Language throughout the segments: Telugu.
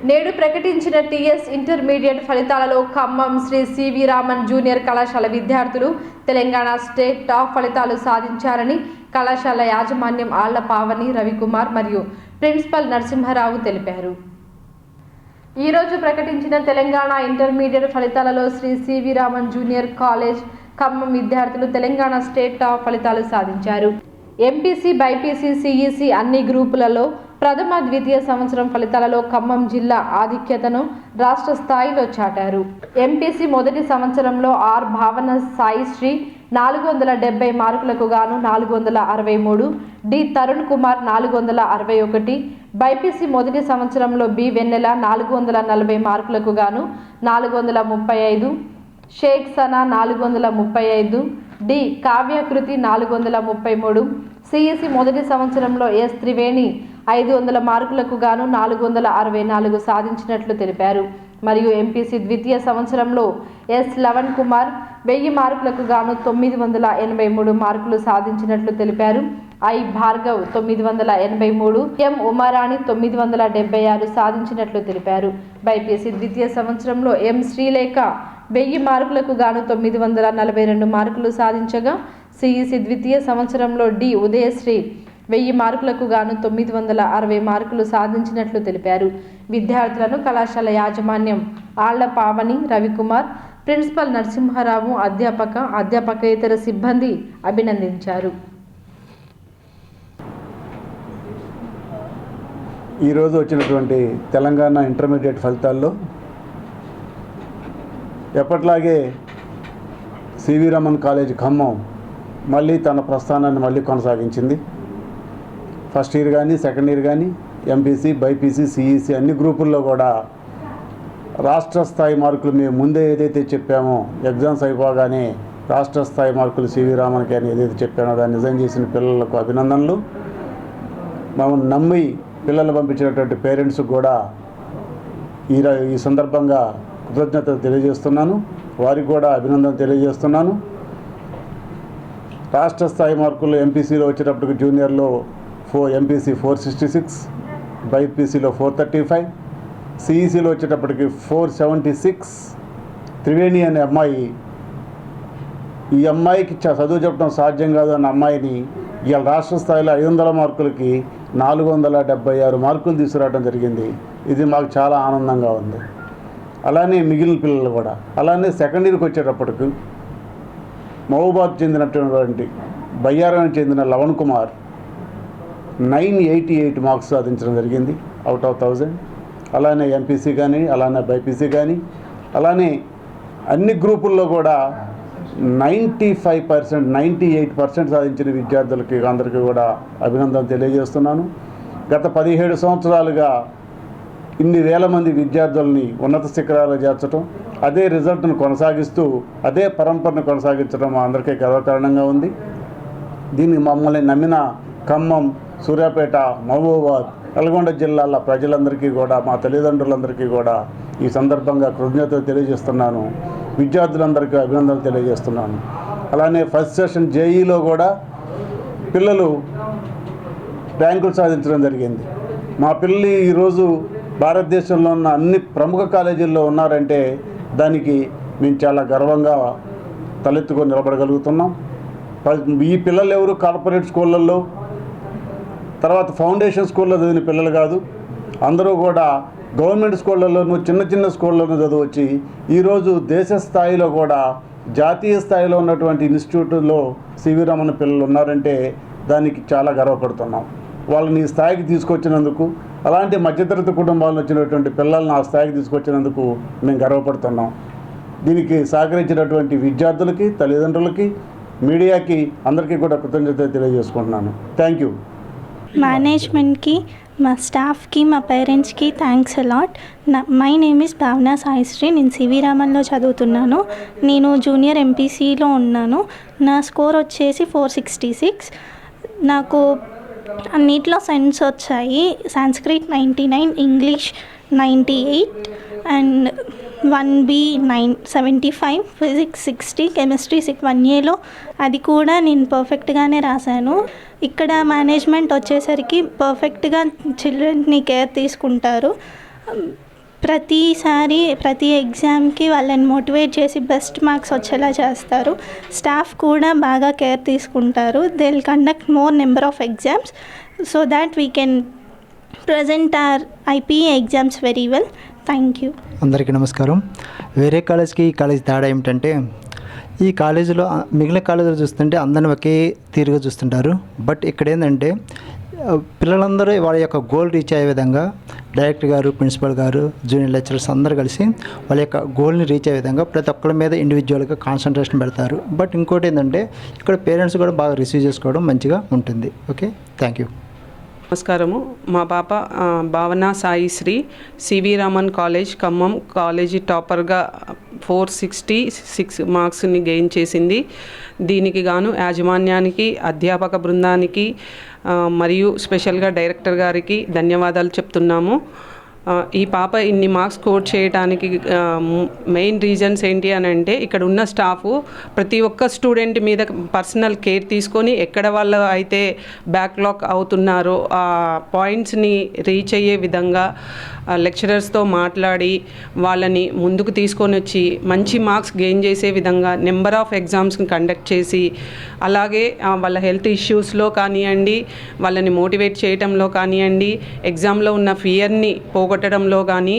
నేడు ప్రకటించిన టీఎస్ ఇంటర్మీడియట్ ఫలితాలలో ఖమ్మం శ్రీ సివి రామన్ జూనియర్ కళాశాల విద్యార్థులు తెలంగాణ స్టేట్ టాప్ ఫలితాలు సాధించారని కళాశాల యాజమాన్యం ఆళ్ల పావని రవికుమార్ మరియు ప్రిన్సిపల్ నరసింహారావు తెలిపారు. ఈ రోజు ప్రకటించిన తెలంగాణ ఇంటర్మీడియట్ ఫలితాలలో Sri CV Raman junior college Khammam విద్యార్థులు తెలంగాణ స్టేట్ టాప్ ఫలితాలు సాధించారు. ఎంపీసీ, బైపీసీ, సిఈసీ అన్ని గ్రూపులలో ప్రథమ, ద్వితీయ సంవత్సరం ఫలితాలలో ఖమ్మం జిల్లా ఆధిక్యతను రాష్ట్ర స్థాయిలో చాటారు. ఎంపీసీ మొదటి సంవత్సరంలో ఆర్ భావన సాయిశ్రీ 470 మార్కులకు గాను 463, డి తరుణ్ కుమార్ 461, బైపీసీ మొదటి సంవత్సరంలో బి వెన్నెల 440 మార్కులకు గాను 435, షేక్ సనా 435, డి కావ్యకృతి 433, సిఈసి మొదటి సంవత్సరంలో ఎస్ త్రివేణి 500 మార్కులకు గాను 464 సాధించినట్లు తెలిపారు. మరియు ఎంపీసీ ద్వితీయ సంవత్సరంలో ఎస్ లవణ్ కుమార్ 1000 మార్కులకు గాను 983 మార్కులు సాధించినట్లు తెలిపారు. ఐ భార్గవ్ 983, ఎం ఉమారాణి 976 సాధించినట్లు తెలిపారు. బైపీసీ ద్వితీయ సంవత్సరంలో ఎం శ్రీలేఖ 1000 మార్కులకు గాను 942 మార్కులు సాధించగా, సిఈసి ద్వితీయ సంవత్సరంలో డి ఉదయశ్రీ 1000 మార్కులకు గాను 960 మార్కులు సాధించినట్లు తెలిపారు. విద్యార్థులను కళాశాల యాజమాన్యం ఆళ్ల పావని రవికుమార్, ప్రిన్సిపల్ నరసింహారావు, అధ్యాపకేతర సిబ్బంది అభినందించారు. ఈరోజు వచ్చినటువంటి తెలంగాణ ఇంటర్మీడియట్ ఫలితాల్లో ఎప్పట్లాగే సివి రామన్ కాలేజ్ ఖమ్మం మళ్ళీ తన ప్రస్థానాన్ని మళ్ళీ కొనసాగించింది. ఫస్ట్ ఇయర్ కానీ సెకండ్ ఇయర్ కానీ ఎంపీసీ, బైపీసీ, సిఈసీ అన్ని గ్రూపుల్లో కూడా రాష్ట్ర స్థాయి మార్కులు మేము ముందే ఏదైతే చెప్పామో ఎగ్జామ్స్ అయిపోగానే రాష్ట్ర స్థాయి మార్కులు సివి రామన్కి అని ఏదైతే చెప్పానో దాన్ని నిజం చేసిన పిల్లలకు అభినందనలు. మమ్మల్ని నమ్మి పిల్లలు పంపించినటువంటి పేరెంట్స్కి కూడా ఈ సందర్భంగా కృతజ్ఞతలు తెలియజేస్తున్నాను. వారికి కూడా అభినందన తెలియజేస్తున్నాను. రాష్ట్ర స్థాయి మార్కులు ఎంపీసీలో వచ్చేటప్పటికి జూనియర్లో ఎంపీసీ 466, బైపీసీలో 435, సిఈసీలో వచ్చేటప్పటికి 476. త్రివేణి అనే అమ్మాయి, ఈ అమ్మాయికి చదువు చెప్పడం సాధ్యం కాదు అన్న అమ్మాయిని ఇవాళ రాష్ట్ర స్థాయిలో 500 మార్కులకి 476 మార్కులు తీసుకురావడం జరిగింది. ఇది మాకు చాలా ఆనందంగా ఉంది. అలానే మిగిలిన పిల్లలు కూడా. అలానే సెకండ్ ఇయర్కి వచ్చేటప్పటికి మహబూబాద్ చెందినటువంటి బయ్యారానికి చెందిన లవణ్ కుమార్ 988 మార్క్స్ సాధించడం జరిగింది అవుట్ ఆఫ్ 1000. అలానే ఎంపీసీ కానీ, అలానే బైపీసీ కానీ, అలానే అన్ని గ్రూపుల్లో కూడా 95%, 98% సాధించిన విద్యార్థులకి అందరికీ కూడా అభినందన తెలియజేస్తున్నాను. గత 17 సంవత్సరాలుగా ఇన్ని వేల మంది విద్యార్థులని ఉన్నత శిఖరాలు చేర్చడం, అదే రిజల్ట్ను కొనసాగిస్తూ అదే పరంపరను కొనసాగించడం మా అందరికీ గర్వకారణంగా ఉంది. దీన్ని మమ్మల్ని నమ్మిన ఖమ్మం, సూర్యాపేట, మహబూబాబాద్, నల్గొండ జిల్లాల ప్రజలందరికీ కూడా, మా తల్లిదండ్రులందరికీ కూడా ఈ సందర్భంగా కృతజ్ఞతలు తెలియజేస్తున్నాను. విద్యార్థులందరికీ అభినందనలు తెలియజేస్తున్నాను. అలానే ఫస్ట్ సెషన్ జేఈలో కూడా పిల్లలు ర్యాంకులు సాధించడం జరిగింది. మా పిల్లలు ఈరోజు భారతదేశంలో ఉన్న అన్ని ప్రముఖ కాలేజీల్లో ఉన్నారంటే దానికి మేము చాలా గర్వంగా తలెత్తుకొని నిలబడగలుగుతున్నాం. ఈ పిల్లలు ఎవరు కార్పొరేట్ స్కూళ్ళల్లో, తర్వాత ఫౌండేషన్ స్కూల్లో చదివిన పిల్లలు కాదు. అందరూ కూడా గవర్నమెంట్ స్కూళ్ళల్లోనూ, చిన్న చిన్న స్కూళ్ళలోనూ చదివచ్చి ఈరోజు దేశ స్థాయిలో కూడా జాతీయ స్థాయిలో ఉన్నటువంటి ఇన్స్టిట్యూట్లో సివి రామన్ పిల్లలు ఉన్నారంటే దానికి చాలా గర్వపడుతున్నాం. వాళ్ళని ఈ స్థాయికి తీసుకొచ్చినందుకు, అలాంటి మధ్యతరగతి కుటుంబాలను వచ్చినటువంటి పిల్లల్ని ఆ స్థాయికి తీసుకొచ్చినందుకు మేము గర్వపడుతున్నాం. దీనికి సహకరించినటువంటి విద్యార్థులకి, తల్లిదండ్రులకి, మీడియాకి అందరికీ కూడా కృతజ్ఞతలు తెలియజేసుకుంటున్నాను. Thank you. మేనేజ్మెంట్కి, మా స్టాఫ్కి, మా పేరెంట్స్కి thanks a lot. My name is Bhavana Saisri. నేను సివి రామన్లో చదువుతున్నాను. నేను జూనియర్ ఎంపీసీలో ఉన్నాను. నా స్కోర్ వచ్చేసి 466. నాకు అన్నిట్లో సెన్స్ వచ్చాయి. Sanskrit 99, English 98 and 1B 75, physics 60, chemistry 1Aలో అది కూడా నేను పర్ఫెక్ట్గానే రాశాను. ఇక్కడ మేనేజ్మెంట్ వచ్చేసరికి పర్ఫెక్ట్గా చిల్డ్రన్ని కేర్ తీసుకుంటారు. ప్రతి ఎగ్జామ్కి వాళ్ళని మోటివేట్ చేసి బెస్ట్ మార్క్స్ వచ్చేలా చేస్తారు. స్టాఫ్ కూడా బాగా కేర్ తీసుకుంటారు. They will conduct more number of exams so that we can present our IPE exams very well. Thank you. అందరికీ నమస్కారం. వేరే కాలేజ్కి ఈ కాలేజ్ తేడా ఏమిటంటే, ఈ కాలేజీలో మిగిలిన కాలేజీలో చూస్తుంటే అందరిని ఒకే తీరుగా చూస్తుంటారు. బట్ ఇక్కడ ఏంటంటే పిల్లలందరూ వాళ్ళ యొక్క గోల్ రీచ్ అయ్యే విధంగా డైరెక్టర్ గారు, ప్రిన్సిపల్ గారు, జూనియర్ లెక్చరర్స్ అందరూ కలిసి వాళ్ళ యొక్క గోల్ని రీచ్ అయ్యే విధంగా ప్రతి ఒక్కరి మీద ఇండివిజువల్గా కాన్సన్ట్రేషన్ పెడతారు. బట్ ఇంకోటి ఏంటంటే ఇక్కడ పేరెంట్స్ కూడా బాగా రిసీవ్ చేసుకోవడం మంచిగా ఉంటుంది. Okay, thank you. నమస్కారము. మా పాప Bhavana Saisri CV Raman college Khammam college టాపర్గా 466 మార్క్స్ని గెయిన్ చేసింది. దీనికి గాను యాజమాన్యానికి, అధ్యాపక బృందానికి మరియు స్పెషల్గా డైరెక్టర్ గారికి ధన్యవాదాలు చెప్తున్నాము. ఈ పాప ఇన్ని మార్క్స్ స్కోర్ చేయడానికి మెయిన్ రీజన్స్ ఏంటి అని అంటే, ఇక్కడ ఉన్న స్టాఫ్ ప్రతి ఒక్క స్టూడెంట్ మీద పర్సనల్ కేర్ తీసుకొని ఎక్కడ వాళ్ళు అయితే బ్యాక్లాగ్ అవుతున్నారో ఆ పాయింట్స్ని రీచ్ అయ్యే విధంగా లెక్చరర్స్తో మాట్లాడి వాళ్ళని ముందుకు తీసుకొని వచ్చి మంచి మార్క్స్ గెయిన్ చేసే విధంగా నెంబర్ ఆఫ్ ఎగ్జామ్స్ని కండక్ట్ చేసి, అలాగే వాళ్ళ హెల్త్ ఇష్యూస్లో కానివ్వండి, వాళ్ళని మోటివేట్ చేయటంలో కానివ్వండి, ఎగ్జామ్లో ఉన్న ఫియర్ని పోగొట్టడంలో కానీ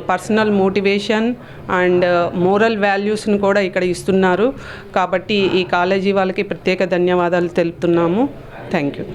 పర్సనల్ మోటివేషన్ అండ్ మోరల్ వాల్యూస్ని కూడా ఇక్కడ ఇస్తున్నారు. కాబట్టి ఈ కాలేజీ వాళ్ళకి ప్రత్యేక ధన్యవాదాలు తెలుపుతున్నాము. Thank you.